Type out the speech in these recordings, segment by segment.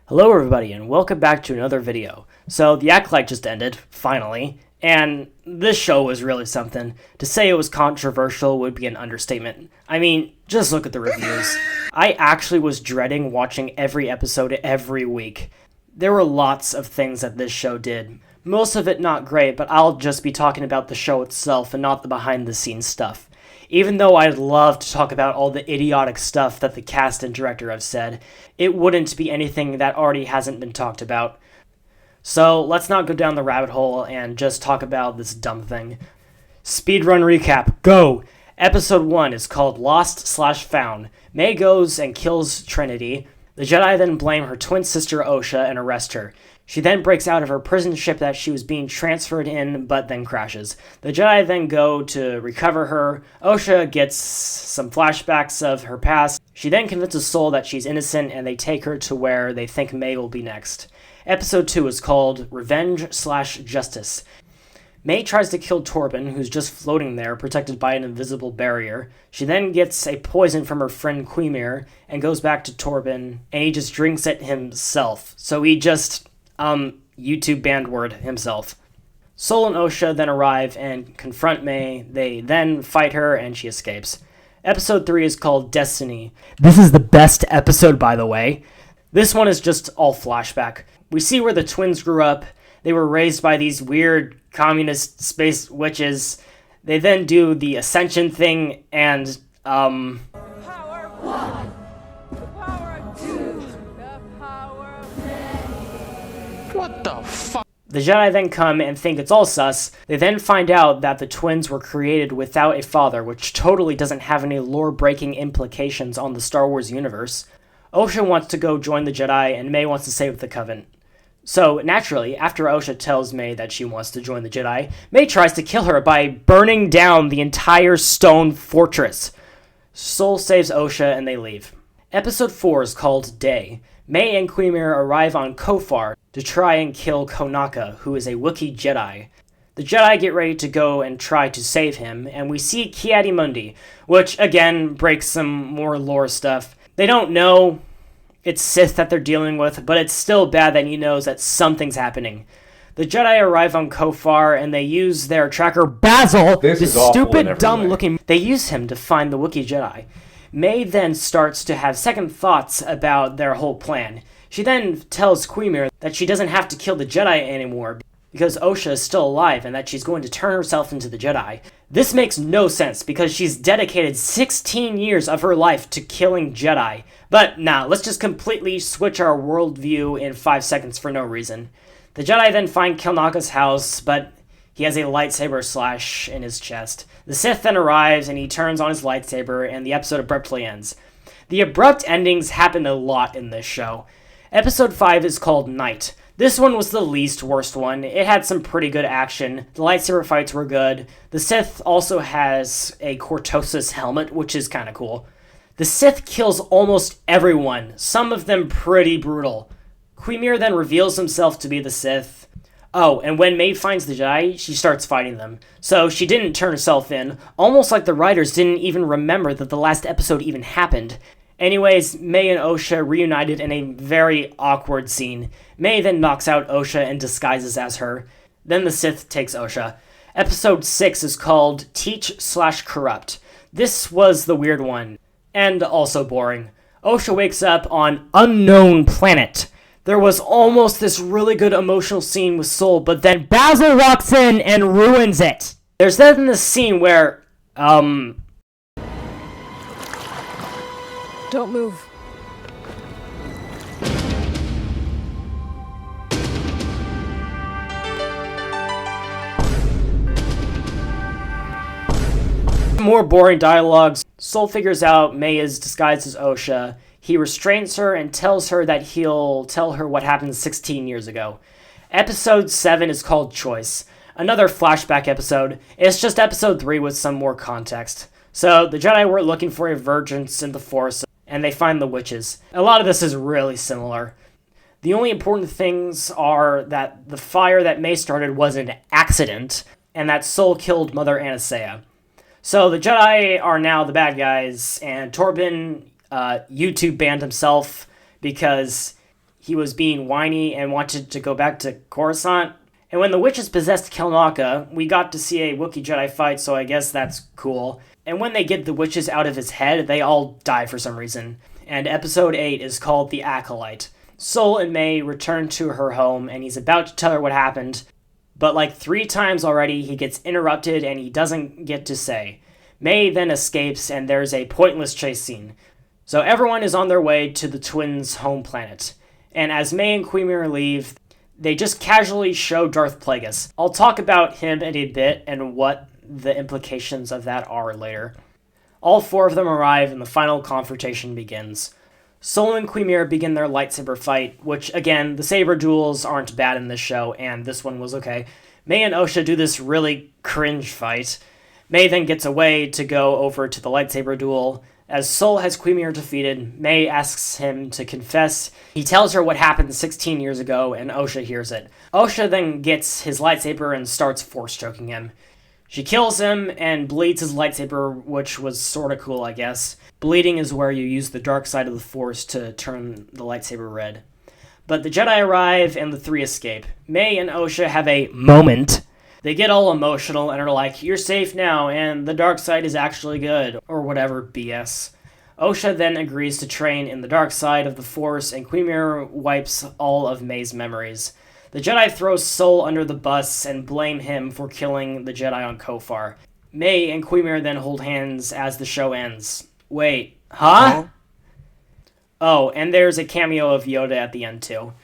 Hello everybody and welcome back to another video. So The Acolyte just ended, finally, and this show was really something. To say it was controversial would be an understatement. I mean, just look at the reviews. I actually was dreading watching every episode every week. There were lots of things that this show did. Most of it not great, but I'll just be talking about the show itself and not the behind the scenes stuff. Even though I'd love to talk about all the idiotic stuff that the cast and director have said, it wouldn't be anything that already hasn't been talked about. So let's not go down the rabbit hole and just talk about this dumb thing. Speedrun recap, go! Episode 1 is called Lost/Found. May goes and kills Trinity. The Jedi then blame her twin sister Osha and arrest her. She then breaks out of her prison ship that she was being transferred in, but then crashes. The Jedi then go to recover her. Osha gets some flashbacks of her past. She then convinces Sol that she's innocent, and they take her to where they think May will be next. Episode 2 is called Revenge/Justice. May tries to kill Torben, who's just floating there, protected by an invisible barrier. She then gets a poison from her friend Quimir, and goes back to Torben, and he just drinks it himself. So he just... YouTube banned word himself. Sol and Osha then arrive and confront May. They then fight her and she escapes. Episode 3 is called Destiny. This is the best episode, by the way. This one is just all flashback. We see where the twins grew up. They were raised by these weird communist space witches. They then do the ascension thing and, Power of one, the power of two, the power of many. What the fuck? the Jedi then come and think it's all sus. They then find out that the twins were created without a father, which totally doesn't have any lore-breaking implications on the Star Wars universe. Osha wants to go join the Jedi, and May wants to stay with the Covenant. So, naturally, after Osha tells May that she wants to join the Jedi, May tries to kill her by burning down the entire stone fortress. Sol saves Osha and they leave. Episode 4 is called Day. May and Quimir arrive on Kofar to try and kill Konaka, who is a Wookiee Jedi. The Jedi get ready to go and try to save him, and we see Ki-Adi-Mundi, which, again, breaks some more lore stuff. They don't know it's Sith that they're dealing with, but it's still bad that he knows that something's happening. The Jedi arrive on Kofar, and they use their tracker Basil, this stupid, dumb-looking... They use him to find the Wookiee Jedi. May then starts to have second thoughts about their whole plan. She then tells Quimir that she doesn't have to kill the Jedi anymore because Osha is still alive and that she's going to turn herself into the Jedi. This makes no sense because she's dedicated 16 years of her life to killing Jedi. But nah, let's just completely switch our worldview in 5 seconds for no reason. The Jedi then find Konaka's house, but he has a lightsaber slash in his chest. The Sith then arrives and he turns on his lightsaber and the episode abruptly ends. The abrupt endings happen a lot in this show. Episode 5 is called Night. This one was the least worst one. It had some pretty good action. The lightsaber fights were good. The Sith also has a Cortosis helmet, which is kind of cool. The Sith kills almost everyone, some of them pretty brutal. Quimir then reveals himself to be the Sith. Oh, and when May finds the Jedi, she starts fighting them. So she didn't turn herself in, almost like the writers didn't even remember that the last episode even happened. Anyways, May and Osha reunited in a very awkward scene. May then knocks out Osha and disguises as her. Then the Sith takes Osha. Episode 6 is called Teach/Corrupt. This was the weird one, and also boring. Osha wakes up on unknown planet. There was almost this really good emotional scene with Sol, but then Basil walks in and ruins it. There's then this scene where, Don't move. more boring dialogues. Sol figures out May is disguised as Osha. He restrains her and tells her that he'll tell her what happened 16 years ago. Episode 7 is called Choice. Another flashback episode. It's just episode 3 with some more context. So, the Jedi were looking for a vergence in the Force, and they find the witches. A lot of this is really similar. The only important things are that the fire that May started was an accident, and that Sol killed Mother Anastasia. So the Jedi are now the bad guys, and Torben YouTube banned himself because he was being whiny and wanted to go back to Coruscant. And when the witches possessed Kelnaka, we got to see a Wookiee Jedi fight, so I guess that's cool. And when they get the witches out of his head, they all die for some reason. And episode 8 is called The Acolyte. Sol and May return to her home, and he's about to tell her what happened, but like 3 times already, he gets interrupted and he doesn't get to say. May then escapes, and there's a pointless chase scene. So everyone is on their way to the twins' home planet. And as May and Queemir leave, they just casually show Darth Plagueis. I'll talk about him in a bit and what the implications of that are later. All 4 of them arrive and the final confrontation begins. Sol and Queemir begin their lightsaber fight, which, again, the saber duels aren't bad in this show, and this one was okay. May and Osha do this really cringe fight. May then gets away to go over to the lightsaber duel. As Sol has Queemir defeated, May asks him to confess. He tells her what happened 16 years ago, and Osha hears it. Osha then gets his lightsaber and starts force-choking him. She kills him and bleeds his lightsaber, which was sorta cool, I guess. Bleeding is where you use the dark side of the Force to turn the lightsaber red. But the Jedi arrive and the 3 escape. May and Osha have a moment. They get all emotional and are like, "You're safe now, and the dark side is actually good," or whatever BS. Osha then agrees to train in the dark side of the Force, and Queemir wipes all of May's memories. The Jedi throw Sol under the bus and blame him for killing the Jedi on Kofar. May and Queemir then hold hands as the show ends. Wait, huh? Oh, and there's a cameo of Yoda at the end too.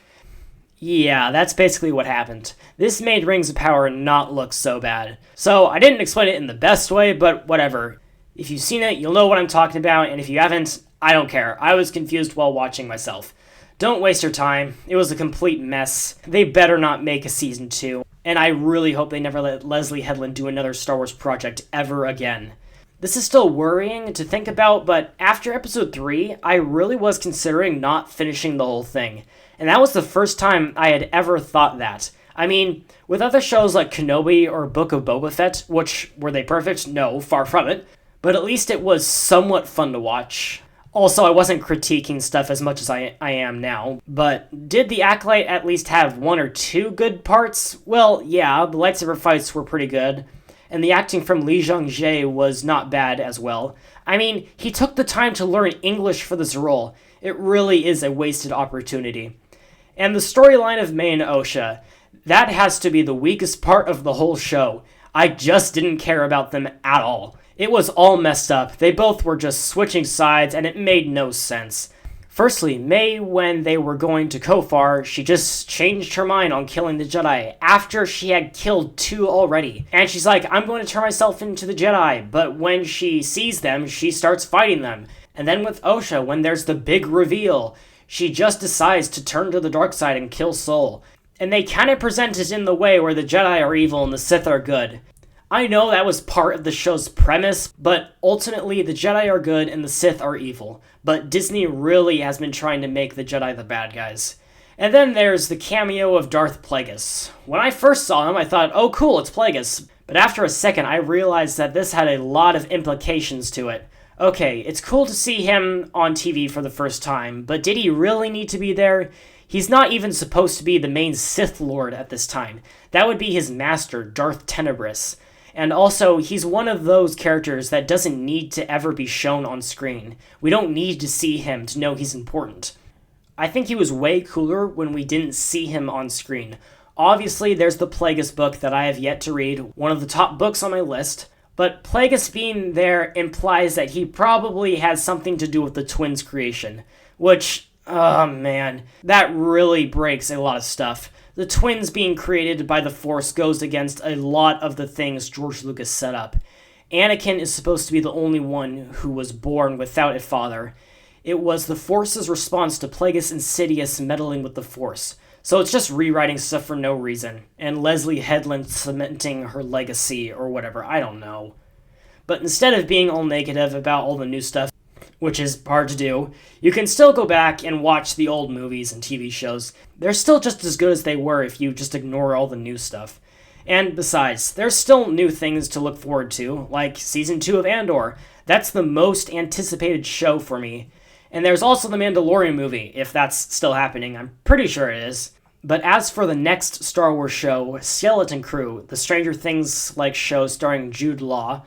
Yeah, that's basically what happened. This made Rings of Power not look so bad. So, I didn't explain it in the best way, but whatever. If you've seen it, you'll know what I'm talking about, and if you haven't, I don't care. I was confused while watching myself. Don't waste your time. It was a complete mess. They better not make a season 2, and I really hope they never let Leslie Headland do another Star Wars project ever again. This is still worrying to think about, but after episode 3, I really was considering not finishing the whole thing. And that was the first time I had ever thought that. I mean, with other shows like Kenobi or Book of Boba Fett, which, were they perfect? No, far from it. But at least it was somewhat fun to watch. Also, I wasn't critiquing stuff as much as I am now. But did The Acolyte at least have 1 or 2 good parts? Well, yeah, the lightsaber fights were pretty good. And the acting from Lee Jung-jae was not bad as well. I mean, he took the time to learn English for this role. It really is a wasted opportunity. And the storyline of May and Osha, that has to be the weakest part of the whole show. I just didn't care about them at all. It was all messed up. They both were just switching sides, and it made no sense. Firstly, May, when they were going to Kofar, she just changed her mind on killing the Jedi after she had killed 2 already. And she's like, "I'm going to turn myself into the Jedi." But when she sees them, she starts fighting them. And then with Osha, when there's the big reveal, she just decides to turn to the dark side and kill Sol. And they kind of present it in the way where the Jedi are evil and the Sith are good. I know that was part of the show's premise, but ultimately the Jedi are good and the Sith are evil. But Disney really has been trying to make the Jedi the bad guys. And then there's the cameo of Darth Plagueis. When I first saw him, I thought, oh cool, it's Plagueis. But after a second, I realized that this had a lot of implications to it. Okay, it's cool to see him on TV for the first time, but did he really need to be there? He's not even supposed to be the main Sith Lord at this time. That would be his master, Darth Tenebrous. And also, he's one of those characters that doesn't need to ever be shown on screen. We don't need to see him to know he's important. I think he was way cooler when we didn't see him on screen. Obviously, there's the Plagueis book that I have yet to read, one of the top books on my list. But Plagueis being there implies that he probably has something to do with the twins' creation. Which, oh man, that really breaks a lot of stuff. The twins being created by the Force goes against a lot of the things George Lucas set up. Anakin is supposed to be the only one who was born without a father. It was the Force's response to Plagueis Insidious meddling with the Force. So it's just rewriting stuff for no reason, and Leslie Headland cementing her legacy or whatever, I don't know. But instead of being all negative about all the new stuff, which is hard to do, you can still go back and watch the old movies and TV shows. They're still just as good as they were if you just ignore all the new stuff. And besides, there's still new things to look forward to, like Season 2 of Andor. That's the most anticipated show for me. And there's also the Mandalorian movie, if that's still happening. I'm pretty sure it is. But as for the next Star Wars show, Skeleton Crew, the Stranger Things-like show starring Jude Law,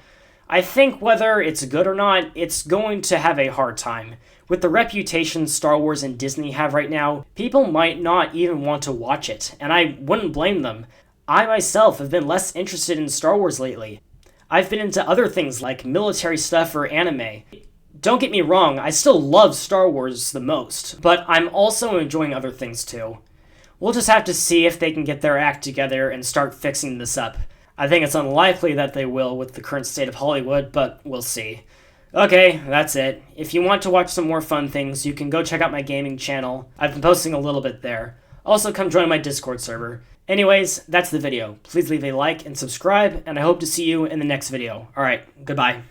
I think whether it's good or not, it's going to have a hard time. With the reputation Star Wars and Disney have right now, people might not even want to watch it, and I wouldn't blame them. I myself have been less interested in Star Wars lately. I've been into other things like military stuff or anime. Don't get me wrong, I still love Star Wars the most, but I'm also enjoying other things too. We'll just have to see if they can get their act together and start fixing this up. I think it's unlikely that they will with the current state of Hollywood, but we'll see. Okay, that's it. If you want to watch some more fun things, you can go check out my gaming channel. I've been posting a little bit there. Also, come join my Discord server. Anyways, that's the video. Please leave a like and subscribe, and I hope to see you in the next video. Alright, goodbye.